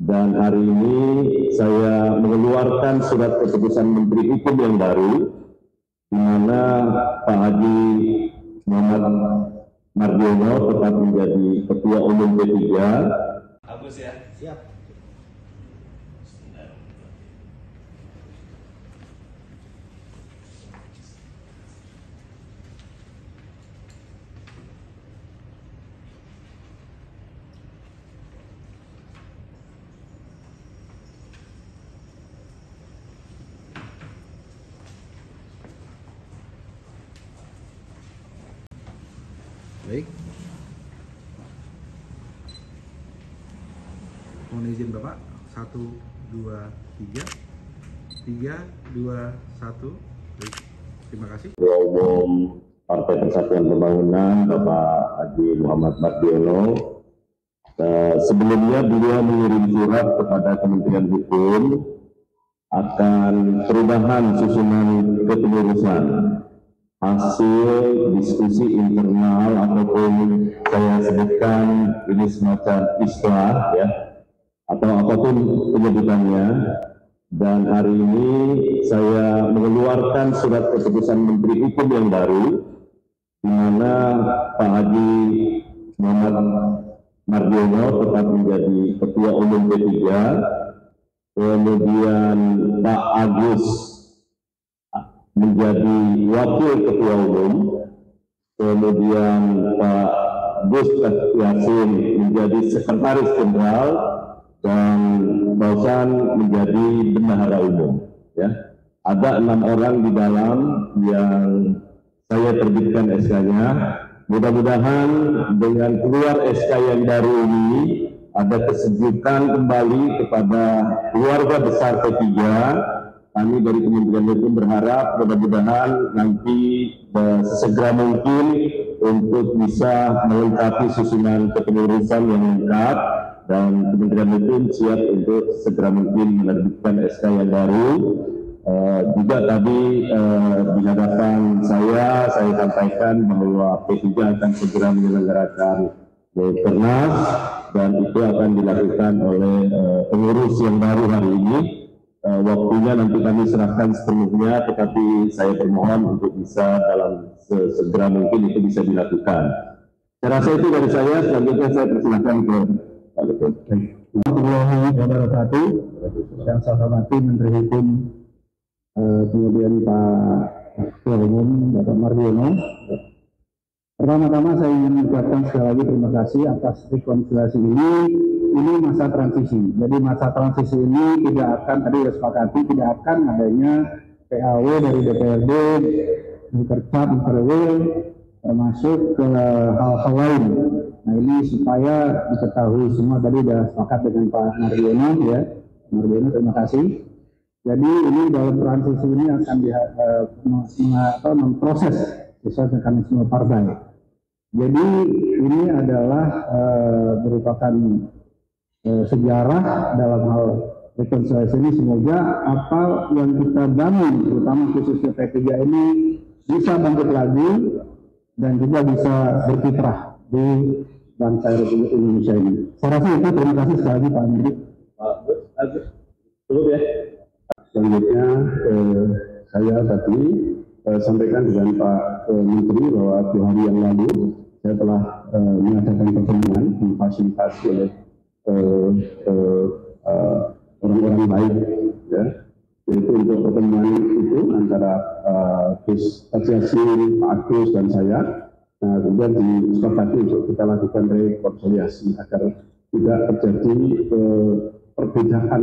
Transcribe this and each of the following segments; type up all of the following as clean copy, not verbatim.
Dan hari ini saya mengeluarkan surat keputusan Menteri Hukum yang baru, di mana Pak Haji Muhammad Mardiono tetap menjadi Ketua Umum P3. Agus ya? Siap. Baik. Mohon izin Bapak. 1, 2, 3. 3, 2, 1. Baik. Terima kasih. Ketua Umum Partai Persatuan Pembangunan Bapak Haji Muhammad Mardiono. Sebelumnya beliau mengirim surat kepada Kementerian Hukum akan perubahan susunan kepengurusan hasil diskusi internal ataupun saya sebutkan ini semacam istilah ya atau apapun penyebutannya. Dan hari ini saya mengeluarkan surat keputusan Menteri Hukum yang baru, di mana Pak Haji Muhammad Mardiono tetap menjadi Ketua Umum P3, kemudian Pak Agus menjadi Wakil Ketua Umum, kemudian Pak Gus Yassin menjadi Sekretaris Jenderal, dan Bausan menjadi Bendahara Umum. Ya, ada 6 orang di dalam yang saya terbitkan SK-nya. Mudah-mudahan dengan keluar SK yang baru ini ada kesejukan kembali kepada keluarga besar P3. Kami dari Kementerian Hukum berharap mudah-mudahan nanti sesegera mungkin untuk bisa melengkapi susunan kepengurusan yang lengkap, dan Kementerian Hukum siap untuk segera mungkin menerbitkan SK yang baru. Juga tadi di hadapan saya sampaikan bahwa P3 akan segera menyelenggarakan Mukernas, dan itu akan dilakukan oleh pengurus yang baru hari ini. Waktunya nanti kami serahkan sepenuhnya, tetapi saya bermohon untuk bisa dalam segera mungkin itu bisa dilakukan. Saya rasa itu dari saya. Selanjutnya saya persilakan ke Pak Ketua. Warahmatullahi wabarakatuh. Yang saya hormati Menteri Hukum, kemudian Pak Ketua Umum Bapak Mardiono. Pertama-tama saya ingin mengucapkan sekali lagi terima kasih atas rekonsiliasi ini. Ini masa transisi. Jadi masa transisi ini tidak akan, tadi disepakati tidak akan adanya PAW dari DPRD, Dikercap, Dikerwil, termasuk ke hal-hal lain. Nah ini supaya diketahui semua, tadi sudah sepakat dengan Pak Mardiono ya. Mardiono terima kasih. Jadi ini dalam transisi ini akan memproses sesuai mekanisme partai. Jadi ini adalah merupakan sejarah dalam hal rekonsiliasi ini. Semoga apa yang kita bangun, terutama khususnya P3 ini, bisa bangkit lagi dan juga bisa berkiprah di bangsa Republik Indonesia ini. Saya rasa itu. Terima kasih sekali lagi Pak Menteri. Pak Agus, dulu ya. Selanjutnya saya tadi sampaikan dengan Pak Menteri bahwa 2 hari yang lalu saya telah mengadakan pertemuan difasilitasi oleh orang-orang baik ya, yaitu untuk pertemuan itu antara Gus Yassin, Pak Agus dan saya. Nah kemudian disepakati untuk kita lakukan rekonsiliasi agar tidak terjadi perbedaan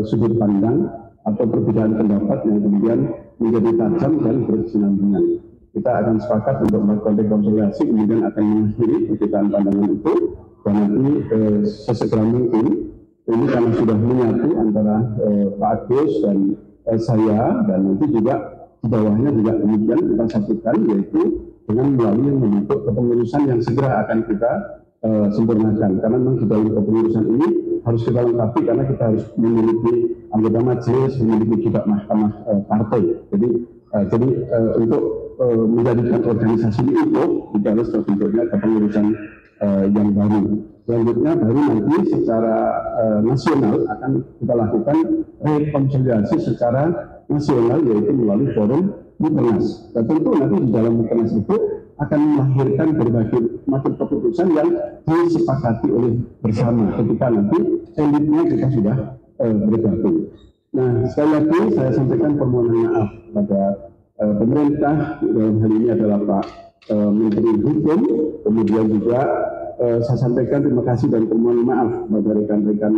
sudut pandang atau perbedaan pendapat yang kemudian menjadi tajam dan berkesinambungan. Kita akan sepakat untuk melakukan rekonsiliasi, kemudian akan mengakhiri perbedaan pandangan itu, dan nanti sesegera mungkin ini karena sudah menyatu antara Pak Agus dan saya, dan nanti juga di bawahnya juga kemudian kita satukan, yaitu dengan melalui yang membentuk kepengurusan yang segera akan kita sempurnakan. Karena memang di dalam kepengurusan ini harus kita lengkapi, karena kita harus memiliki anggota majelis, memiliki juga mahkamah partai. Jadi untuk menjadikan organisasi ini itu harus terbentuknya kepengurusan yang baru. Selanjutnya baru nanti secara nasional akan kita lakukan rekonsiliasi secara nasional, yaitu melalui forum Mukernas. Dan tentu nanti di dalam Mukernas itu akan melahirkan berbagai macam keputusan yang disepakati oleh bersama ketika nanti elitnya kita sudah bergabung. Nah, sekali lagi saya sampaikan permohonan maaf pada pemerintah, dalam hal ini adalah Pak Menteri Hukum, kemudian juga saya sampaikan terima kasih dan permohonan maaf kepada rekan-rekan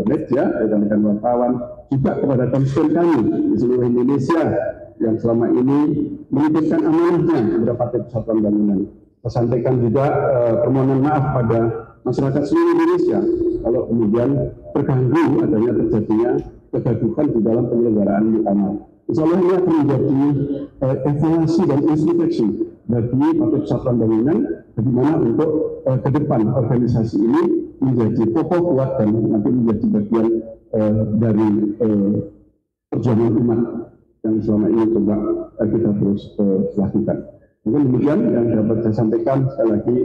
media, rekan-rekan wartawan, juga kepada konstituen kami di seluruh Indonesia yang selama ini menitipkan amanahnya kepada Partai Persatuan Bangunan. Saya sampaikan juga permohonan maaf pada masyarakat seluruh Indonesia kalau kemudian terganggu adanya terjadinya kegaduhan di dalam penyelenggaraan muktamar. Insya Allah ini akan menjadi evaluasi dan introspeksi bagi Partai Persatuan Bangunan bagaimana untuk ke depan organisasi ini menjadi kokoh kuat dan nanti menjadi bagian dari perjuangan umat yang selama ini coba kita terus lakukan. Mungkin demikian yang dapat saya sampaikan. Sekali lagi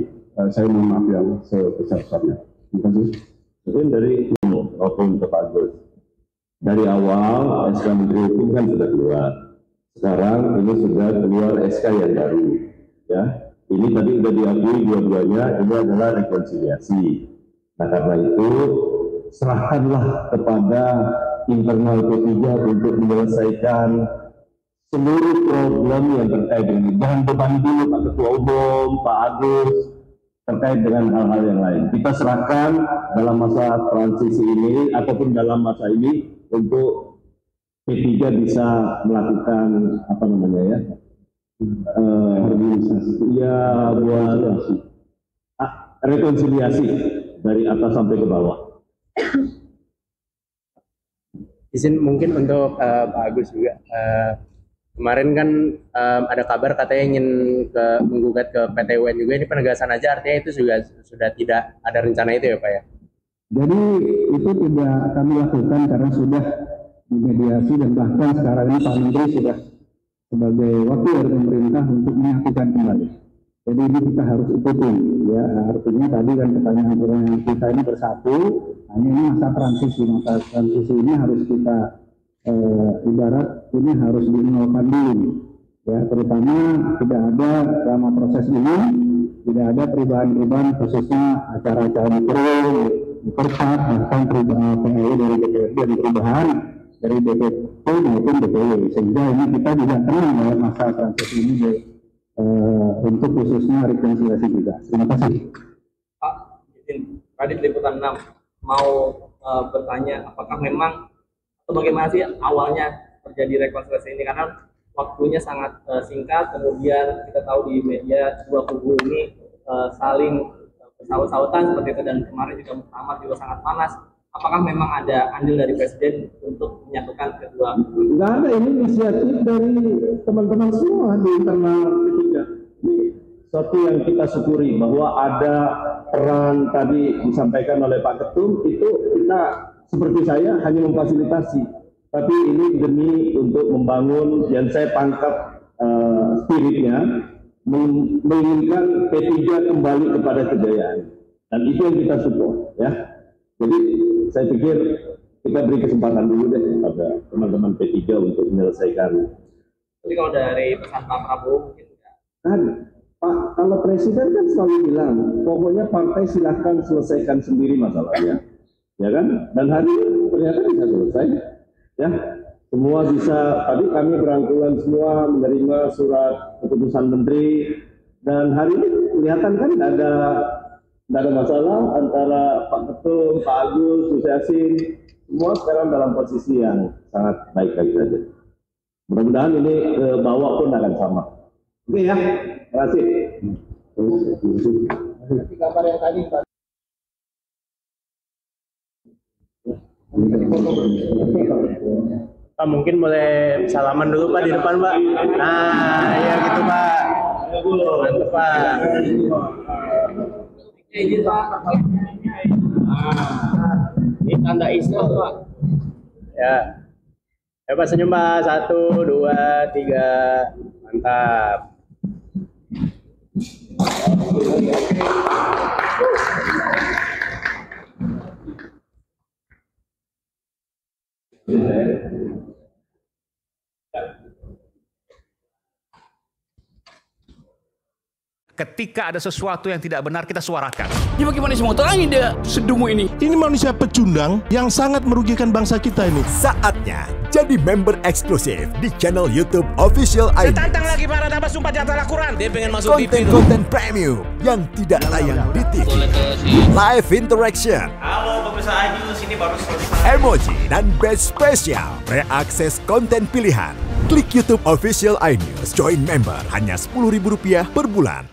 saya mohon maaf yang sebesar-besarnya. Terima kasih. Mungkin dari maupun Pak Agus. Dari awal SK Menteri Hukum kan sudah keluar. Sekarang ini sudah keluar SK yang baru. Ya, ini tadi sudah diakui dua-duanya ini adalah rekonsiliasi. Nah karena itu serahkanlah kepada internal P3 untuk menyelesaikan seluruh problem yang terkait dengan ini. Jangan beban dulu Pak Ketua Umum, Pak Agus terkait dengan hal-hal yang lain. Kita serahkan dalam masa transisi ini ataupun dalam masa ini untuk P3 bisa melakukan apa namanya ya, rekonsiliasi dari atas sampai ke bawah. Izin mungkin untuk Pak Agus juga. Kemarin kan ada kabar katanya ingin menggugat ke PT UN juga. Ini penegasan aja, artinya itu juga sudah tidak ada rencana itu ya Pak ya? Jadi itu tidak kami lakukan karena sudah dimediasi dan bahkan sekarang ini Pak Menteri sudah sebagai wakil dari pemerintah untuk menyatukan kembali. Jadi ini kita harus ikuti ya, artinya tadi kan pertanyaan kita ini bersatu, hanya ini masa transisi ini harus kita ibarat ini harus dinolkan dulu ya, terutama tidak ada selama proses ini tidak ada perubahan-perubahan khususnya acara-acara mikro, perpat, bahkan perubahan PLU dari DPRD dan perubahan dari DPP maupun DPW, sehingga ini kita tidak tenang dalam masa transisi ini untuk khususnya rekonsiliasi juga. Terima kasih. Pak, izin tadi Liputan 6 mau bertanya apakah memang atau bagaimana sih awalnya terjadi rekonsiliasi ini, karena waktunya sangat singkat, kemudian kita tahu di media dua kubu ini saling bersaut-sautan seperti itu, dan kemarin juga muktamar juga sangat panas. Apakah memang ada andil dari Presiden untuk menyatukan kedua? Enggak ada, ini inisiatif dari teman-teman semua di internal P3. Ini suatu yang kita syukuri bahwa ada peran tadi disampaikan oleh Pak Ketum, itu kita seperti saya hanya memfasilitasi, tapi ini demi untuk membangun yang saya tangkap spiritnya, menginginkan P3 kembali kepada kejayaan, dan itu yang kita support ya. Jadi saya pikir kita beri kesempatan dulu deh kepada teman-teman P3 untuk menyelesaikan. Jadi kalau dari pesan Pak Prabowo mungkin kan Pak, kalau Presiden kan selalu bilang pokoknya partai silahkan selesaikan sendiri masalahnya, ya kan? Dan hari ini ternyata bisa selesai ya. Semua bisa, tadi kami berangkulan semua menerima surat keputusan menteri, dan hari ini kelihatan kan tidak ada masalah antara Pak Ketum, Pak Agus, Gus Yassin, semua sekarang dalam posisi yang sangat baik-baik saja. Mudah-mudahan ini ke bawah pun akan sama. Oke ya, terima kasih. gambar yang tadi Pak. Pak mungkin boleh salaman dulu Pak di depan Pak. Nah ya gitu Pak. Mantap Pak. Ini Pak. Ini tanda Islam Pak. Ya. Ya Pak senyum Pak. 1, 2, 3. Mantap. Ketika ada sesuatu yang tidak benar, kita suarakan. Ya bagaimana semua terangin dia sedungu ini? Ini manusia pecundang yang sangat merugikan bangsa kita ini. Saatnya jadi member eksklusif di channel YouTube Official iNews. Tantang lagi para tambah sumpah di atas Al-Quran. Dia pengen masuk TV. Konten premium yang tidak tayang di TV. Live interaction. Halo pemirsa iNews, ini baru selesai. Emoji dan badge spesial. Reakses konten pilihan. Klik YouTube Official iNews. Join member hanya Rp10.000 per bulan.